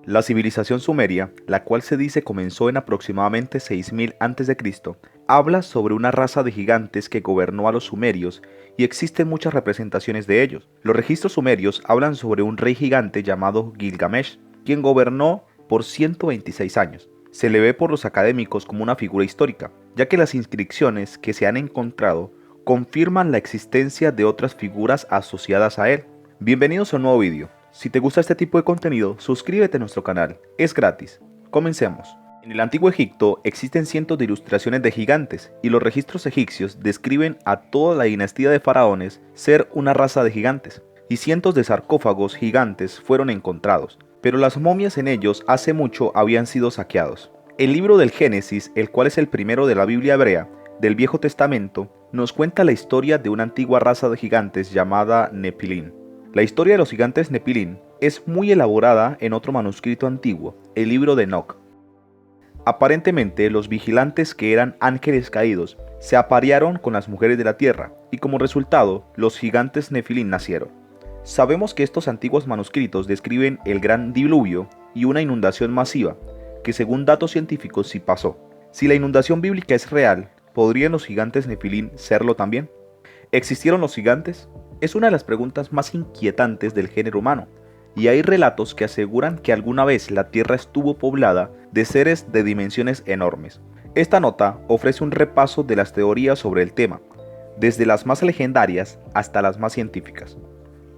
La civilización sumeria, la cual se dice comenzó en aproximadamente 6000 a.C., habla sobre una raza de gigantes que gobernó a los sumerios y existen muchas representaciones de ellos. Los registros sumerios hablan sobre un rey gigante llamado Gilgamesh, quien gobernó por 126 años. Se le ve por los académicos como una figura histórica, ya que las inscripciones que se han encontrado confirman la existencia de otras figuras asociadas a él. Bienvenidos a un nuevo vídeo. Si te gusta este tipo de contenido, suscríbete a nuestro canal, es gratis. Comencemos. En el antiguo Egipto existen cientos de ilustraciones de gigantes y los registros egipcios describen a toda la dinastía de faraones ser una raza de gigantes, y cientos de sarcófagos gigantes fueron encontrados, pero las momias en ellos hace mucho habían sido saqueados. El libro del Génesis, el cual es el primero de la Biblia hebrea, del Viejo Testamento, nos cuenta la historia de una antigua raza de gigantes llamada Nepilín. La historia de los gigantes Nepilín es muy elaborada en otro manuscrito antiguo, el libro de Enoc. Aparentemente, los vigilantes, que eran ángeles caídos, se aparearon con las mujeres de la tierra, y como resultado, los gigantes Nepilín nacieron. Sabemos que estos antiguos manuscritos describen el gran diluvio y una inundación masiva, que según datos científicos sí pasó. Si la inundación bíblica es real, ¿podrían los gigantes Nepilín serlo también? ¿Existieron los gigantes? Es una de las preguntas más inquietantes del género humano, y hay relatos que aseguran que alguna vez la Tierra estuvo poblada de seres de dimensiones enormes. Esta nota ofrece un repaso de las teorías sobre el tema, desde las más legendarias hasta las más científicas.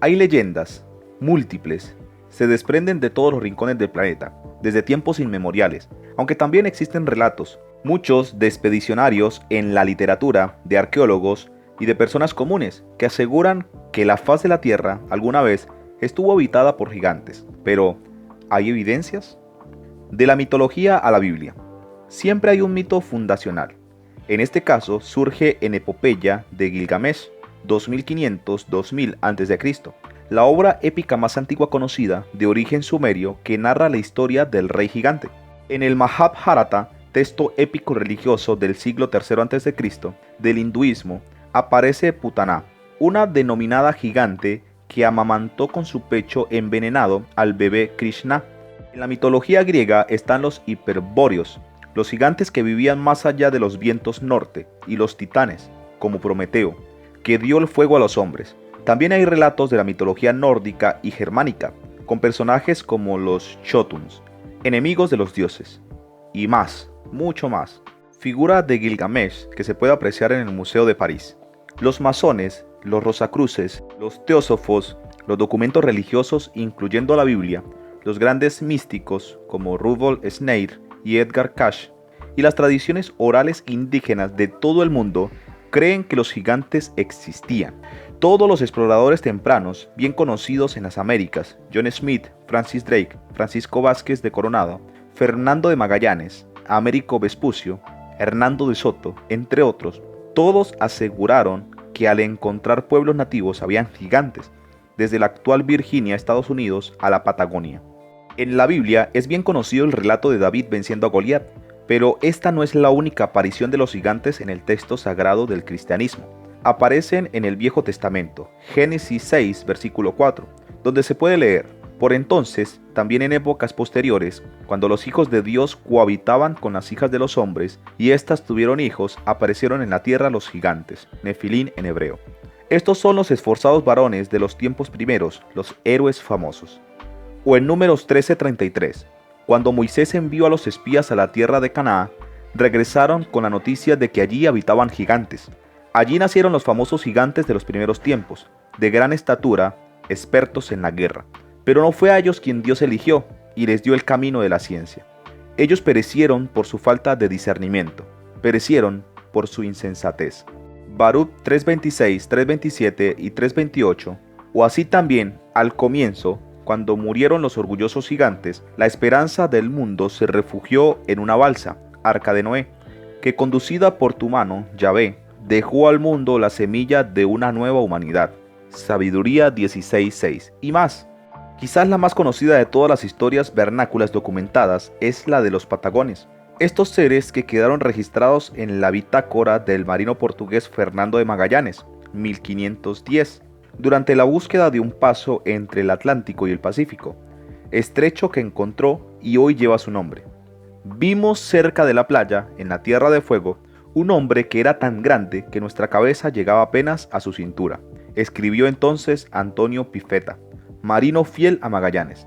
Hay leyendas múltiples, se desprenden de todos los rincones del planeta, desde tiempos inmemoriales, aunque también existen relatos, muchos de expedicionarios en la literatura, de arqueólogos y de personas comunes que aseguran que la faz de la Tierra alguna vez estuvo habitada por gigantes. Pero, ¿hay evidencias? De la mitología a la Biblia. Siempre hay un mito fundacional. En este caso surge en Epopeya de Gilgamesh, 2500-2000 a.C., la obra épica más antigua conocida de origen sumerio que narra la historia del rey gigante. En el Mahabharata, texto épico religioso del siglo III a.C. del hinduismo, aparece Putana, una denominada gigante que amamantó con su pecho envenenado al bebé Krishna. En la mitología griega están los hiperbóreos, los gigantes que vivían más allá de los vientos norte, y los titanes, como Prometeo, que dio el fuego a los hombres. También hay relatos de la mitología nórdica y germánica, con personajes como los Chotuns, enemigos de los dioses, y más, mucho más. Figura de Gilgamesh que se puede apreciar en el Museo de París. Los masones, los rosacruces, los teósofos, los documentos religiosos incluyendo la Biblia, los grandes místicos como Rudolf Steiner y Edgar Cayce, y las tradiciones orales indígenas de todo el mundo creen que los gigantes existían. Todos los exploradores tempranos, bien conocidos en las Américas, John Smith, Francis Drake, Francisco Vázquez de Coronado, Fernando de Magallanes, Américo Vespucio, Hernando de Soto, entre otros, todos aseguraron que al encontrar pueblos nativos habían gigantes, desde la actual Virginia, Estados Unidos, a la Patagonia. En la Biblia es bien conocido el relato de David venciendo a Goliat, pero esta no es la única aparición de los gigantes en el texto sagrado del cristianismo. Aparecen en el Viejo Testamento, Génesis 6, versículo 4, donde se puede leer: por entonces, también en épocas posteriores, cuando los hijos de Dios cohabitaban con las hijas de los hombres, y éstas tuvieron hijos, aparecieron en la tierra los gigantes, Nefilín en hebreo. Estos son los esforzados varones de los tiempos primeros, los héroes famosos. O en Números 13:33, cuando Moisés envió a los espías a la tierra de Canaán, regresaron con la noticia de que allí habitaban gigantes. Allí nacieron los famosos gigantes de los primeros tiempos, de gran estatura, expertos en la guerra. Pero no fue a ellos quien Dios eligió y les dio el camino de la ciencia. Ellos perecieron por su falta de discernimiento, perecieron por su insensatez. Baruch 3:26, 3:27 y 3:28, o así también, al comienzo, cuando murieron los orgullosos gigantes, la esperanza del mundo se refugió en una balsa, Arca de Noé, que conducida por tu mano, Yahvé, dejó al mundo la semilla de una nueva humanidad. Sabiduría 16:6 y más. Quizás la más conocida de todas las historias vernáculas documentadas es la de los patagones. Estos seres que quedaron registrados en la bitácora del marino portugués Fernando de Magallanes, 1510, durante la búsqueda de un paso entre el Atlántico y el Pacífico. estrecho que encontró y hoy lleva su nombre. Vimos cerca de la playa, en la Tierra de Fuego, un hombre que era tan grande que nuestra cabeza llegaba apenas a su cintura, escribió entonces Antonio Pifetta, marino fiel a Magallanes.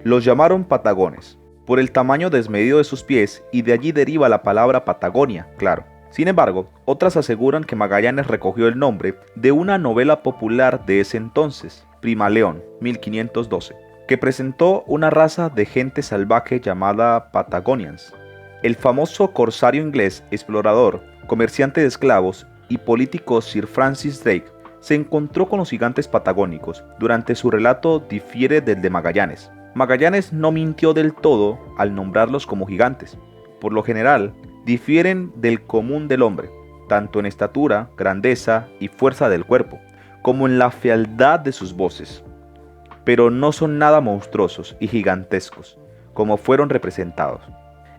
Los llamaron patagones, por el tamaño desmedido de sus pies, y de allí deriva la palabra Patagonia, claro. Sin embargo, otras aseguran que Magallanes recogió el nombre de una novela popular de ese entonces, Prima León, 1512, que presentó una raza de gente salvaje llamada Patagonians. El famoso corsario inglés, explorador, comerciante de esclavos y político Sir Francis Drake se encontró con los gigantes patagónicos. Durante su relato difiere del de Magallanes. Magallanes no mintió del todo al nombrarlos como gigantes. Por lo general, difieren del común del hombre, tanto en estatura, grandeza y fuerza del cuerpo, como en la fealdad de sus voces. Pero no son nada monstruosos y gigantescos, como fueron representados.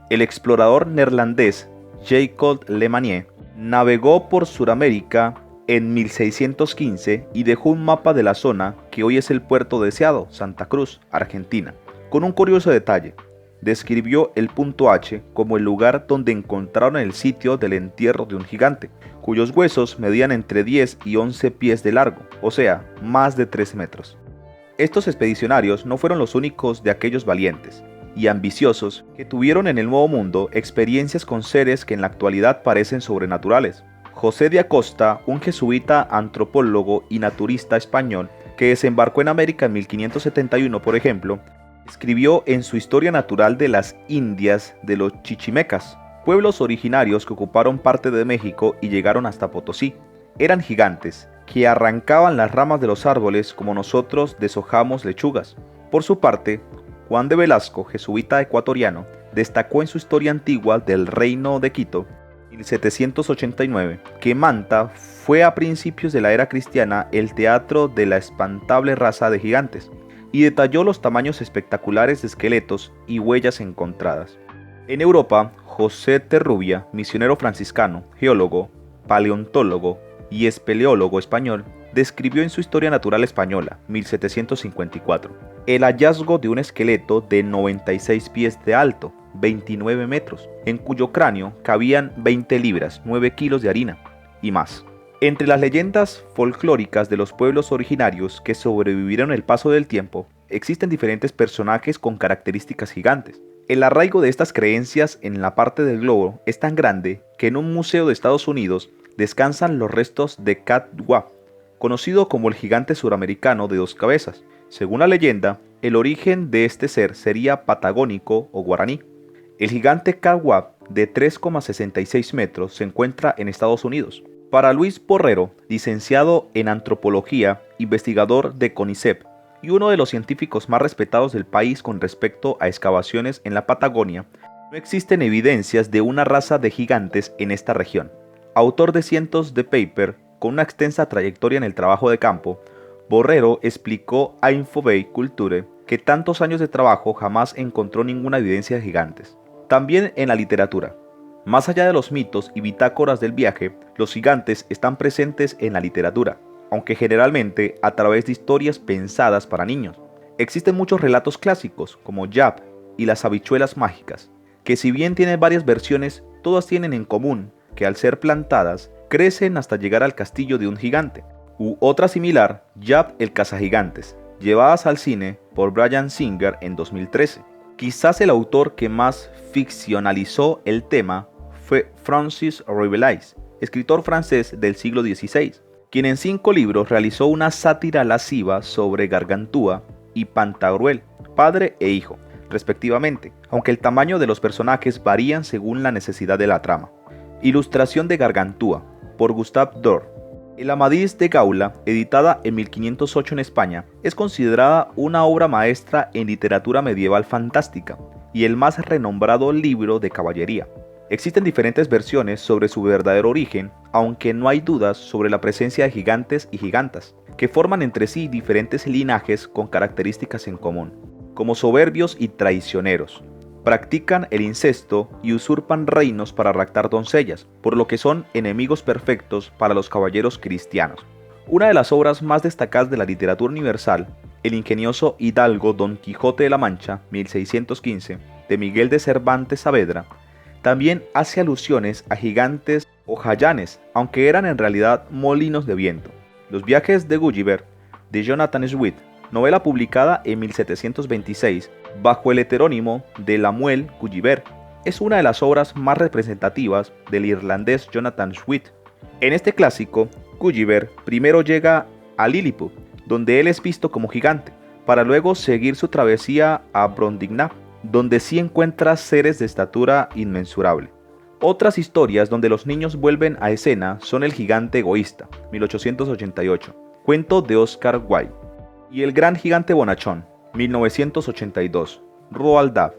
El explorador neerlandés Jacob Lemonnier navegó por Sudamérica en 1615 y dejó un mapa de la zona que hoy es el puerto deseado, Santa Cruz, Argentina. Con un curioso detalle, describió el punto H como el lugar donde encontraron el sitio del entierro de un gigante, cuyos huesos medían entre 10 y 11 pies de largo, o sea, más de 3 metros. Estos expedicionarios no fueron los únicos de aquellos valientes y ambiciosos que tuvieron en el Nuevo Mundo experiencias con seres que en la actualidad parecen sobrenaturales. José de Acosta, un jesuita antropólogo y naturista español que desembarcó en América en 1571, por ejemplo, escribió en su Historia Natural de las Indias de los chichimecas, pueblos originarios que ocuparon parte de México y llegaron hasta Potosí. Eran gigantes que arrancaban las ramas de los árboles como nosotros deshojamos lechugas. Por su parte, Juan de Velasco, jesuita ecuatoriano, destacó en su Historia Antigua del Reino de Quito, 1789, que Manta fue a principios de la era cristiana el teatro de la espantable raza de gigantes, y detalló los tamaños espectaculares de esqueletos y huellas encontradas. En Europa, José Terrubia, misionero franciscano, geólogo, paleontólogo y espeleólogo español, describió en su Historia Natural Española, 1754, el hallazgo de un esqueleto de 96 pies de alto, 29 metros, en cuyo cráneo cabían 20 libras, 9 kilos de harina y más. Entre las leyendas folclóricas de los pueblos originarios que sobrevivieron el paso del tiempo, existen diferentes personajes con características gigantes. El arraigo de estas creencias en la parte del globo es tan grande que en un museo de Estados Unidos descansan los restos de Catwa, conocido como el gigante suramericano de 2 cabezas. Según la leyenda, el origen de este ser sería patagónico o guaraní. El gigante Catwa, de 3,66 metros, se encuentra en Estados Unidos. Para Luis Borrero, licenciado en antropología, investigador de CONICET y uno de los científicos más respetados del país con respecto a excavaciones en la Patagonia, no existen evidencias de una raza de gigantes en esta región. Autor de cientos de papers con una extensa trayectoria en el trabajo de campo, Borrero explicó a Infobay Culture que tantos años de trabajo jamás encontró ninguna evidencia de gigantes. También en la literatura. Más allá de los mitos y bitácoras del viaje, los gigantes están presentes en la literatura, aunque generalmente a través de historias pensadas para niños. Existen muchos relatos clásicos, como Yap y las habichuelas mágicas, que si bien tienen varias versiones, todas tienen en común que al ser plantadas, crecen hasta llegar al castillo de un gigante. U otra similar, Yap el cazagigantes, llevadas al cine por Bryan Singer en 2013. Quizás el autor que más ficcionalizó el tema fue Francis Rabelais, escritor francés del siglo XVI, quien en 5 libros realizó una sátira lasciva sobre Gargantúa y Pantagruel, padre e hijo, respectivamente, aunque el tamaño de los personajes varían según la necesidad de la trama. Ilustración de Gargantúa, por Gustave Dore. El Amadís de Gaula, editada en 1508 en España, es considerada una obra maestra en literatura medieval fantástica y el más renombrado libro de caballería. Existen diferentes versiones sobre su verdadero origen, aunque no hay dudas sobre la presencia de gigantes y gigantas, que forman entre sí diferentes linajes con características en común, como soberbios y traicioneros. Practican el incesto y usurpan reinos para raptar doncellas, por lo que son enemigos perfectos para los caballeros cristianos. Una de las obras más destacadas de la literatura universal, El ingenioso hidalgo Don Quijote de la Mancha, 1615, de Miguel de Cervantes Saavedra, también hace alusiones a gigantes o jayanes, aunque eran en realidad molinos de viento. Los viajes de Gulliver, de Jonathan Swift, novela publicada en 1726 bajo el heterónimo de Lemuel Gulliver, es una de las obras más representativas del irlandés Jonathan Swift. En este clásico, Gulliver primero llega a Lilliput, donde él es visto como gigante, para luego seguir su travesía a Brobdingnag, donde sí encuentra seres de estatura inmensurable. Otras historias donde los niños vuelven a escena son El gigante egoísta, 1888, cuento de Oscar Wilde, y El gran gigante bonachón, 1982, Roald Dahl.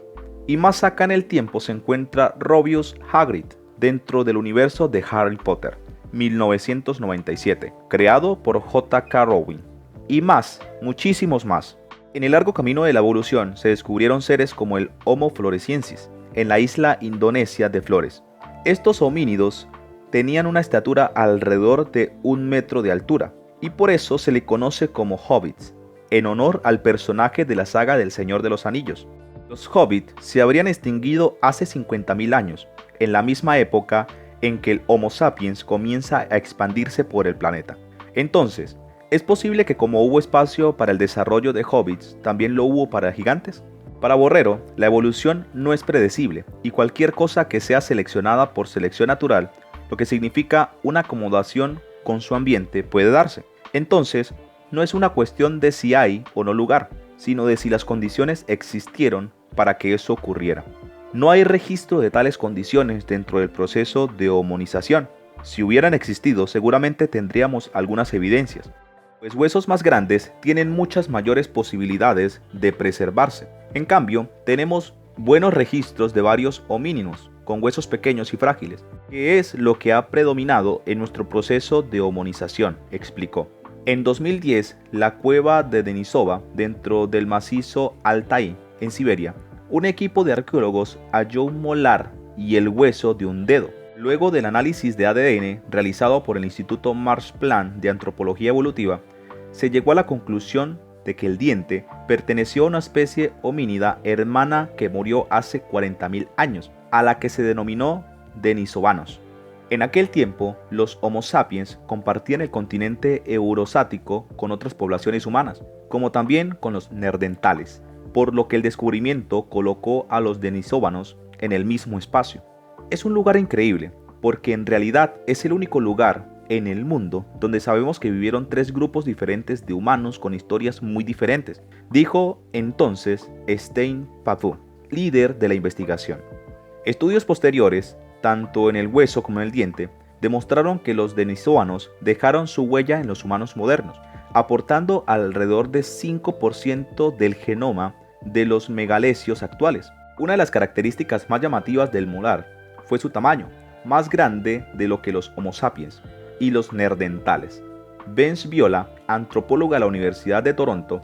Y más acá en el tiempo se encuentra Rubeus Hagrid, dentro del universo de Harry Potter, 1997, creado por J.K. Rowling. Y más, muchísimos más. En el largo camino de la evolución se descubrieron seres como el Homo floresiensis, en la isla indonesia de Flores. Estos homínidos tenían una estatura alrededor de 1 metro de altura, y por eso se le conoce como hobbits, en honor al personaje de la saga del Señor de los Anillos. Los hobbits se habrían extinguido hace 50.000 años, en la misma época en que el Homo sapiens comienza a expandirse por el planeta. Entonces, ¿es posible que como hubo espacio para el desarrollo de hobbits, también lo hubo para gigantes? Para Borrero, la evolución no es predecible, y cualquier cosa que sea seleccionada por selección natural, lo que significa una acomodación con su ambiente, puede darse. Entonces, no es una cuestión de si hay o no lugar, sino de si las condiciones existieron para que eso ocurriera. No hay registro de tales condiciones dentro del proceso de hominización. Si hubieran existido, seguramente tendríamos algunas evidencias, pues huesos más grandes tienen muchas mayores posibilidades de preservarse. En cambio, tenemos buenos registros de varios homínidos con huesos pequeños y frágiles, que es lo que ha predominado en nuestro proceso de hominización, explicó. En 2010, la cueva de Denisova, dentro del macizo Altai, en Siberia, un equipo de arqueólogos halló un molar y el hueso de un dedo. Luego del análisis de ADN realizado por el Instituto Max Planck de Antropología Evolutiva, se llegó a la conclusión de que el diente perteneció a una especie homínida hermana que murió hace 40.000 años, a la que se denominó denisovanos. En aquel tiempo, los Homo sapiens compartían el continente eurosático con otras poblaciones humanas, como también con los neandertales, por lo que el descubrimiento colocó a los denisovanos en el mismo espacio. Es un lugar increíble, porque en realidad es el único lugar en el mundo donde sabemos que vivieron 3 grupos diferentes de humanos con historias muy diferentes, dijo entonces Stein Pappu, líder de la investigación. Estudios posteriores, tanto en el hueso como en el diente, demostraron que los denisovanos dejaron su huella en los humanos modernos, aportando alrededor de 5% del genoma de los megalecios actuales. Una de las características más llamativas del molar fue su tamaño, más grande de lo que los Homo sapiens y los neandertales. Vance Viola, antropóloga de la Universidad de Toronto,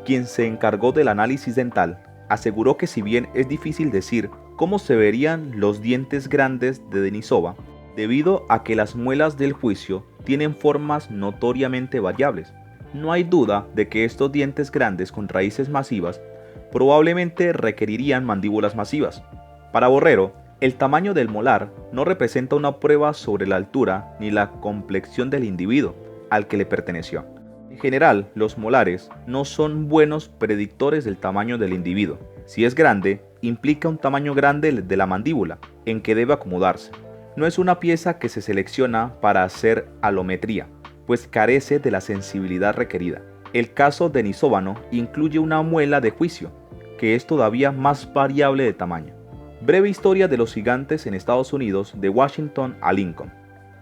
quien se encargó del análisis dental, aseguró que si bien es difícil decir cómo se verían los dientes grandes de Denisova, debido a que las muelas del juicio tienen formas notoriamente variables, no hay duda de que estos dientes grandes con raíces masivas probablemente requerirían mandíbulas masivas. Para Borrero, el tamaño del molar no representa una prueba sobre la altura ni la complexión del individuo al que le perteneció. En general, los molares no son buenos predictores del tamaño del individuo. Si es grande, implica un tamaño grande de la mandíbula, en que debe acomodarse. No es una pieza que se selecciona para hacer alometría, pues carece de la sensibilidad requerida. El caso denisovano incluye una muela de juicio, que es todavía más variable de tamaño. Breve historia de los gigantes en Estados Unidos de Washington a Lincoln.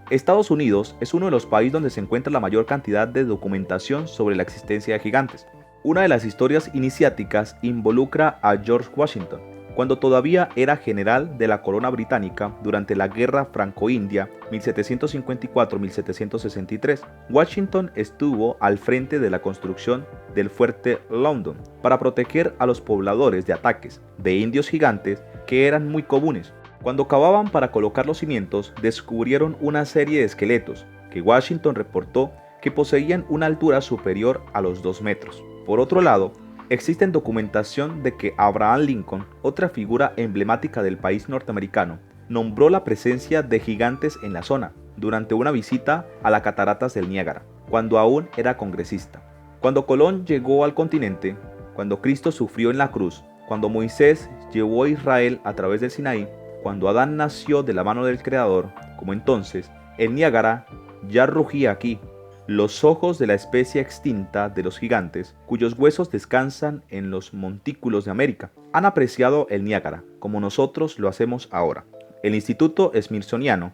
Estados Unidos es uno de los países donde se encuentra la mayor cantidad de documentación sobre la existencia de gigantes. Una de las historias iniciáticas involucra a George Washington, cuando todavía era general de la corona británica durante la Guerra Franco-India 1754-1763. Washington estuvo al frente de la construcción del fuerte London para proteger a los pobladores de ataques de indios gigantes que eran muy comunes. Cuando cavaban para colocar los cimientos, descubrieron una serie de esqueletos que Washington reportó que poseían una altura superior a los 2 metros. Por otro lado, existe documentación de que Abraham Lincoln, otra figura emblemática del país norteamericano, nombró la presencia de gigantes en la zona durante una visita a las cataratas del Niágara, cuando aún era congresista. Cuando Colón llegó al continente, cuando Cristo sufrió en la cruz, cuando Moisés llevó a Israel a través del Sinaí, cuando Adán nació de la mano del Creador, como entonces, el Niágara ya rugía aquí. Los ojos de la especie extinta de los gigantes, cuyos huesos descansan en los montículos de América, han apreciado el Niágara, como nosotros lo hacemos ahora. El Instituto Smithsoniano,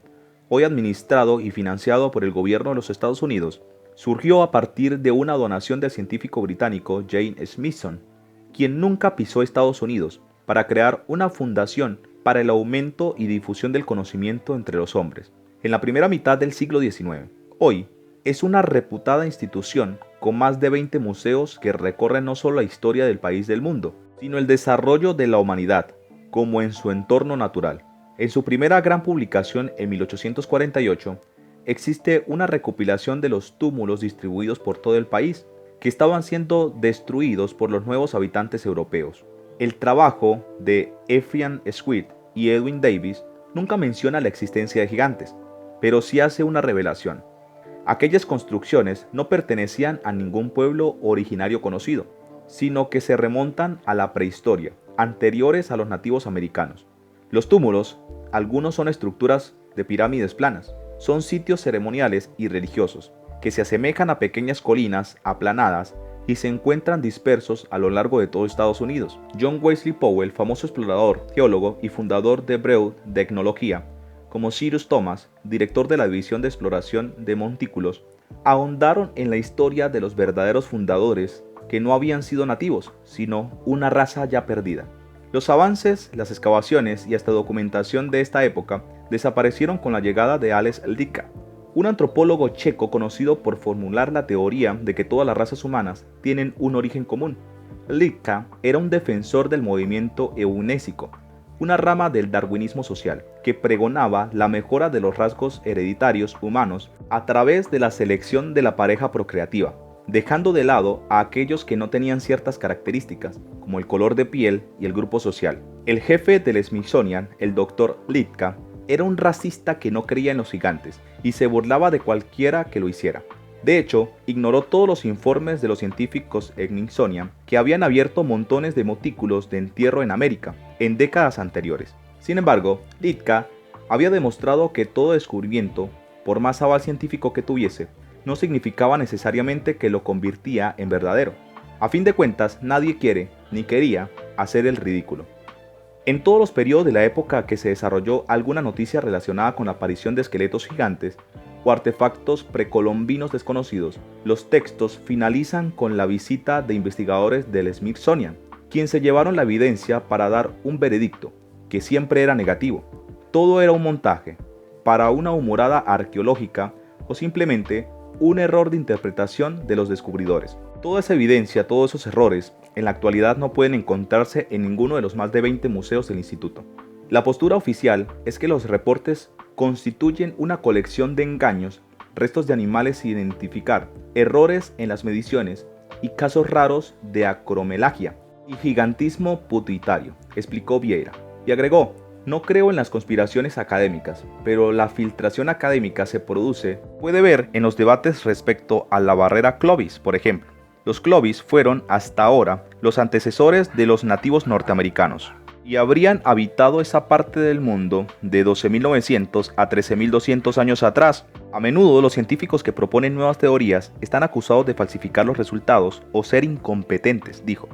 hoy administrado y financiado por el gobierno de los Estados Unidos, surgió a partir de una donación del científico británico James Smithson, quien nunca pisó Estados Unidos, para crear una fundación para el aumento y difusión del conocimiento entre los hombres. En la primera mitad del siglo XIX, hoy es una reputada institución con más de 20 museos que recorren no solo la historia del país del mundo, sino el desarrollo de la humanidad, como en su entorno natural. En su primera gran publicación en 1848, existe una recopilación de los túmulos distribuidos por todo el país, que estaban siendo destruidos por los nuevos habitantes europeos. El trabajo de Ephraim Swift y Edwin Davis nunca menciona la existencia de gigantes, pero sí hace una revelación. Aquellas construcciones no pertenecían a ningún pueblo originario conocido, sino que se remontan a la prehistoria, anteriores a los nativos americanos. Los túmulos, algunos son estructuras de pirámides planas, son sitios ceremoniales y religiosos, que se asemejan a pequeñas colinas aplanadas y se encuentran dispersos a lo largo de todo Estados Unidos. John Wesley Powell, famoso explorador, geólogo y fundador de Breaux de Etnología, como Cyrus Thomas, director de la División de Exploración de Montículos, ahondaron en la historia de los verdaderos fundadores que no habían sido nativos, sino una raza ya perdida. Los avances, las excavaciones y hasta documentación de esta época desaparecieron con la llegada de Alex Litka, un antropólogo checo conocido por formular la teoría de que todas las razas humanas tienen un origen común. Litka era un defensor del movimiento eunésico, una rama del darwinismo social, que pregonaba la mejora de los rasgos hereditarios humanos a través de la selección de la pareja procreativa, dejando de lado a aquellos que no tenían ciertas características, como el color de piel y el grupo social. El jefe del Smithsonian, el Dr. Litka, era un racista que no creía en los gigantes y se burlaba de cualquiera que lo hiciera. De hecho, ignoró todos los informes de los científicos Smithsonian que habían abierto montones de montículos de entierro en América en décadas anteriores. Sin embargo, Litka había demostrado que todo descubrimiento, por más aval científico que tuviese, no significaba necesariamente que lo convirtía en verdadero. A fin de cuentas, nadie quiere, ni quería, hacer el ridículo. En todos los periodos de la época que se desarrolló alguna noticia relacionada con la aparición de esqueletos gigantes o artefactos precolombinos desconocidos, los textos finalizan con la visita de investigadores del Smithsonian, quienes se llevaron la evidencia para dar un veredicto, que siempre era negativo. Todo era un montaje, para una humorada arqueológica o simplemente un error de interpretación de los descubridores. Toda esa evidencia, todos esos errores, en la actualidad no pueden encontrarse en ninguno de los más de 20 museos del instituto. La postura oficial es que los reportes constituyen una colección de engaños, restos de animales sin identificar, errores en las mediciones y casos raros de acromelagia y gigantismo pituitario, explicó Vieira. Y agregó: no creo en las conspiraciones académicas, pero la filtración académica se puede ver en los debates respecto a la barrera Clovis, por ejemplo. Los Clovis fueron, hasta ahora, los antecesores de los nativos norteamericanos, y habrían habitado esa parte del mundo de 12.900 a 13.200 años atrás. A menudo los científicos que proponen nuevas teorías están acusados de falsificar los resultados o ser incompetentes, dijo.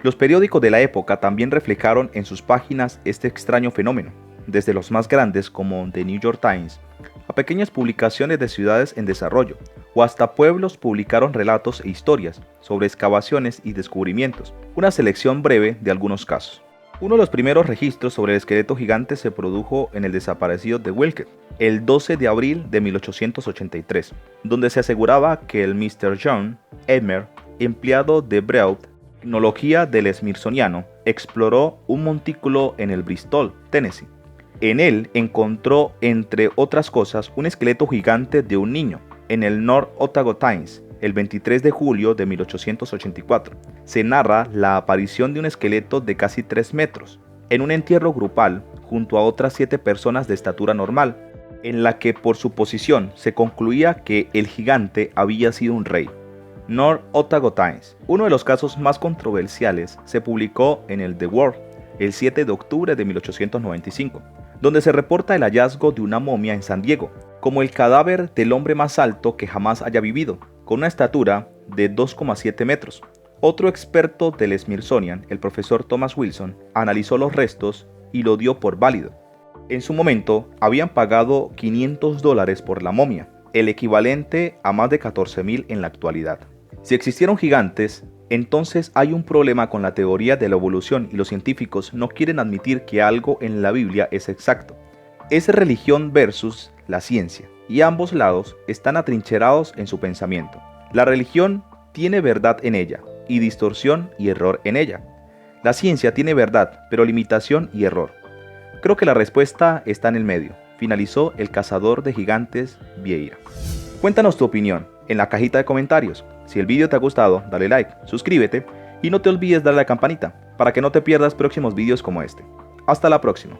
Los periódicos de la época también reflejaron en sus páginas este extraño fenómeno, desde los más grandes como The New York Times, a pequeñas publicaciones de ciudades en desarrollo, o hasta pueblos publicaron relatos e historias sobre excavaciones y descubrimientos, una selección breve de algunos casos. Uno de los primeros registros sobre el esqueleto gigante se produjo en el desaparecido de Wilkes, el 12 de abril de 1883, donde se aseguraba que el Mr. John Elmer, empleado de Breaux Etnología del Smithsoniano, exploró un montículo en el Bristol, Tennessee. En él encontró, entre otras cosas, un esqueleto gigante de un niño. En el North Otago Times el 23 de julio de 1884. Se narra la aparición de un esqueleto de casi 3 metros, en un entierro grupal junto a otras 7 personas de estatura normal, en la que por su posición se concluía que el gigante había sido un rey. North Otago Times. Uno de los casos más controversiales se publicó en el The World el 7 de octubre de 1895, donde se reporta el hallazgo de una momia en San Diego, como el cadáver del hombre más alto que jamás haya vivido, con una estatura de 2,7 metros. Otro experto del Smithsonian, el profesor Thomas Wilson, analizó los restos y lo dio por válido. En su momento, habían pagado $500 por la momia, el equivalente a más de 14.000 en la actualidad. Si existieron gigantes, entonces hay un problema con la teoría de la evolución y los científicos no quieren admitir que algo en la Biblia es exacto. Es religión versus la ciencia, y ambos lados están atrincherados en su pensamiento. La religión tiene verdad en ella, y distorsión y error en ella. La ciencia tiene verdad, pero limitación y error. Creo que la respuesta está en el medio, finalizó el cazador de gigantes Vieira. Cuéntanos tu opinión en la cajita de comentarios. Si el vídeo te ha gustado, dale like, suscríbete y no te olvides darle a la campanita para que no te pierdas próximos vídeos como este. Hasta la próxima.